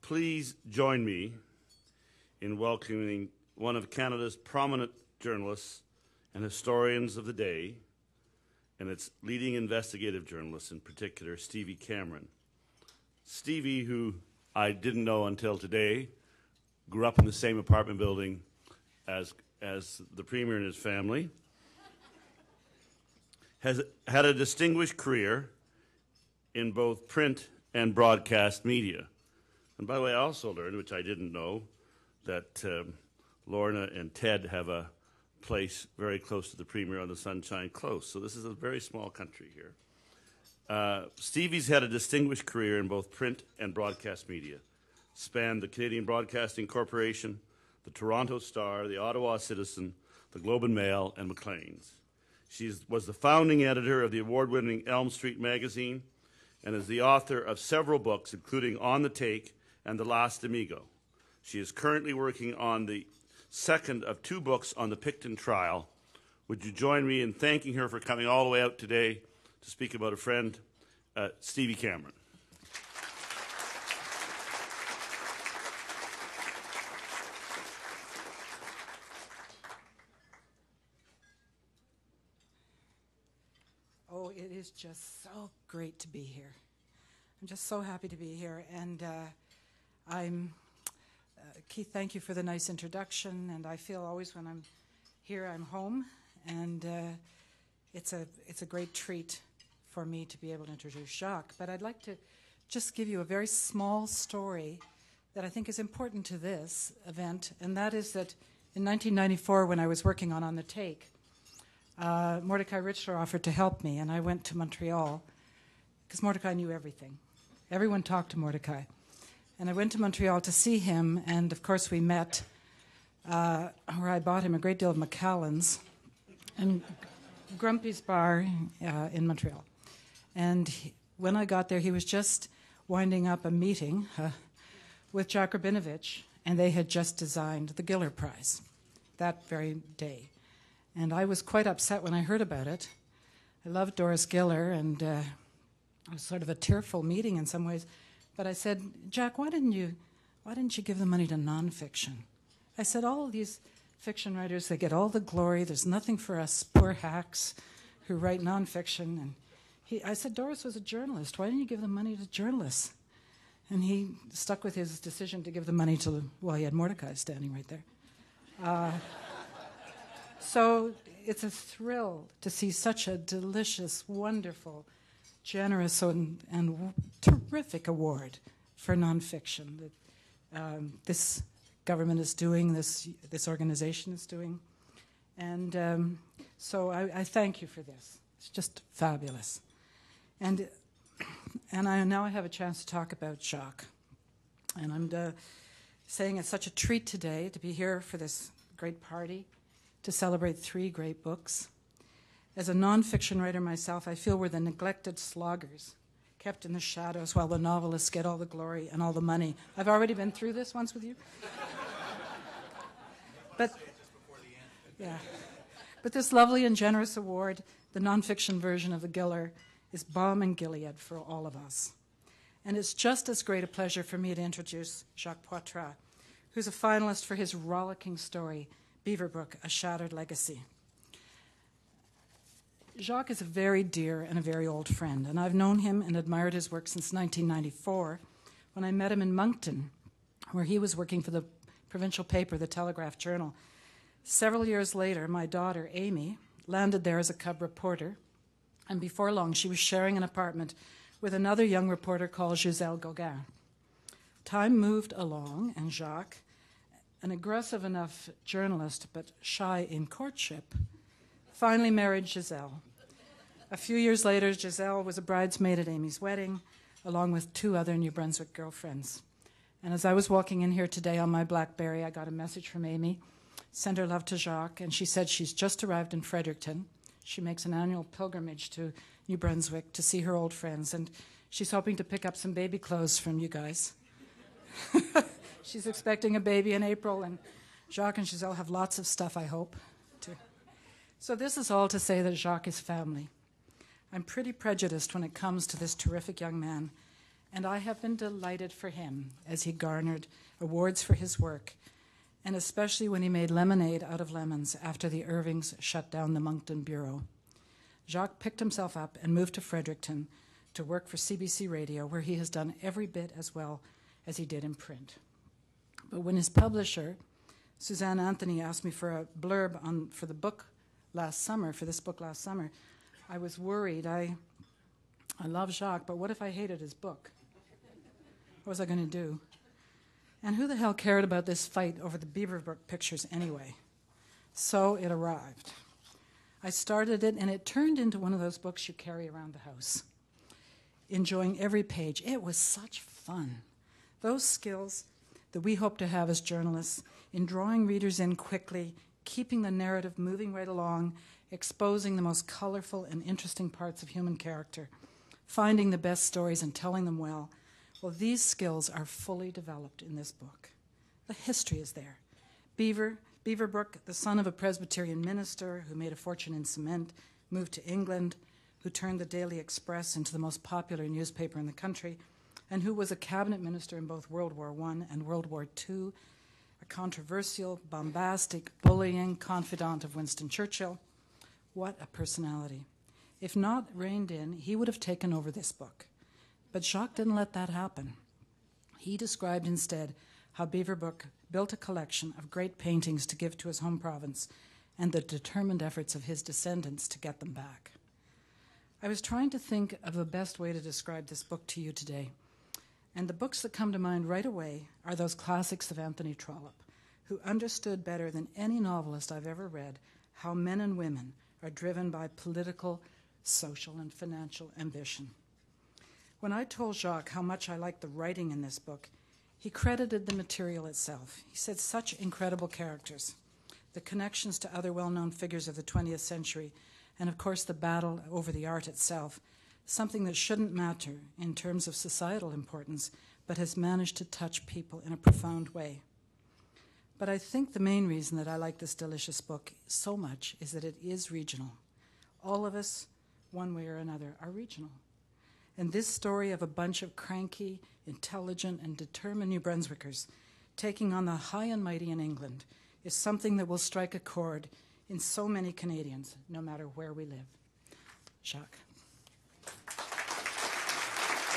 Please join me in welcoming one of Canada's prominent journalists and historians of the day, and its leading investigative journalist in particular, Stevie Cameron. Stevie, who I didn't know until today, grew up in the same apartment building as the Premier and his family, has had a distinguished career in both print and broadcast media. And by the way, I also learned, which I didn't know, that Lorna and Ted have a place very close to the Premier on the Sunshine Close. So this is a very small country here. Stevie's had a distinguished career in both print and broadcast media, spanned the Canadian Broadcasting Corporation, the Toronto Star, the Ottawa Citizen, the Globe and Mail, and Maclean's. She was the founding editor of the award-winning Elm Street magazine and is the author of several books, including On the Take and The Last Amigo. She is currently working on the second of two books on the Picton trial. Would you join me in thanking her for coming all the way out today to speak about a friend, Stevie Cameron? Oh, it is just so great to be here. I'm just so happy to be here, and Keith, thank you for the nice introduction, and I feel always when I'm here I'm home, and it's a great treat for me to be able to introduce Jacques. But I'd like to just give you a very small story that I think is important to this event, and that is that in 1994, when I was working on the Take, Mordecai Richler offered to help me, and I went to Montreal because Mordecai knew everything. Everyone talked to Mordecai. And I went to Montreal to see him, and of course we met where I bought him a great deal of Macallan's and Grumpy's Bar in Montreal. And when I got there, he was just winding up a meeting with Jacques Rabinovich, and they had just designed the Giller Prize that very day. And I was quite upset when I heard about it. I loved Doris Giller, and it was sort of a tearful meeting in some ways. But I said, Jack, why didn't you give the money to nonfiction? I said, all of these fiction writers, they get all the glory. There's nothing for us poor hacks who write nonfiction. And I said, Doris was a journalist. Why didn't you give the money to journalists? And he stuck with his decision to give the money to, well, he had Mordecai standing right there. So it's a thrill to see such a delicious, wonderful, generous and terrific award for nonfiction that this government is doing, this organization is doing. And so I thank you for this. It's just fabulous. And now I have a chance to talk about Jacques. And I'm saying it's such a treat today to be here for this great party, to celebrate 3 great books. As a nonfiction writer myself, I feel we're the neglected sloggers, kept in the shadows while the novelists get all the glory and all the money. I've already been through this once with you. But yeah, but this lovely and generous award, the nonfiction version of the Giller, is balm and Gilead for all of us. And it's just as great a pleasure for me to introduce Jacques Poitras, who's a finalist for his rollicking story, Beaverbrook, A Shattered Legacy. Jacques is a very dear and a very old friend, and I've known him and admired his work since 1994, when I met him in Moncton, where he was working for the provincial paper, the Telegraph Journal. Several years later, my daughter, Amy, landed there as a cub reporter, and before long she was sharing an apartment with another young reporter called Gisèle Gauguin. Time moved along, and Jacques, an aggressive enough journalist but shy in courtship, finally married Gisèle. A few years later, Gisèle was a bridesmaid at Amy's wedding, along with 2 other New Brunswick girlfriends. And as I was walking in here today on my BlackBerry, I got a message from Amy, send her love to Jacques, and she said she's just arrived in Fredericton. She makes an annual pilgrimage to New Brunswick to see her old friends, and she's hoping to pick up some baby clothes from you guys. She's expecting a baby in April, and Jacques and Gisèle have lots of stuff, I hope, too. So this is all to say that Jacques is family. I'm pretty prejudiced when it comes to this terrific young man, and I have been delighted for him as he garnered awards for his work, and especially when he made lemonade out of lemons after the Irvings shut down the Moncton Bureau. Jacques picked himself up and moved to Fredericton to work for CBC Radio, where he has done every bit as well as he did in print. But when his publisher, Suzanne Anthony, asked me for a blurb for this book last summer, I was worried. I love Jacques, but what if I hated his book? What was I going to do? And who the hell cared about this fight over the Beaverbrook pictures anyway? So it arrived. I started it, and it turned into one of those books you carry around the house, enjoying every page. It was such fun. Those skills that we hope to have as journalists in drawing readers in quickly, keeping the narrative moving right along, exposing the most colorful and interesting parts of human character, finding the best stories and telling them well, these skills are fully developed in this book. The history is there. Beaverbrook, the son of a Presbyterian minister who made a fortune in cement, moved to England, who turned the Daily Express into the most popular newspaper in the country, and who was a cabinet minister in both World War I and World War II, a controversial, bombastic, bullying confidant of Winston Churchill. What a personality. If not reined in, he would have taken over this book. But Jacques didn't let that happen. He described instead how Beaverbrook built a collection of great paintings to give to his home province and the determined efforts of his descendants to get them back. I was trying to think of the best way to describe this book to you today, and the books that come to mind right away are those classics of Anthony Trollope, who understood better than any novelist I've ever read how men and women are driven by political, social, and financial ambition. When I told Jacques how much I liked the writing in this book, he credited the material itself. He said such incredible characters, the connections to other well-known figures of the 20th century, and of course the battle over the art itself, something that shouldn't matter in terms of societal importance, but has managed to touch people in a profound way. But I think the main reason that I like this delicious book so much is that it is regional. All of us, one way or another, are regional. And this story of a bunch of cranky, intelligent, and determined New Brunswickers taking on the high and mighty in England is something that will strike a chord in so many Canadians, no matter where we live. Jacques.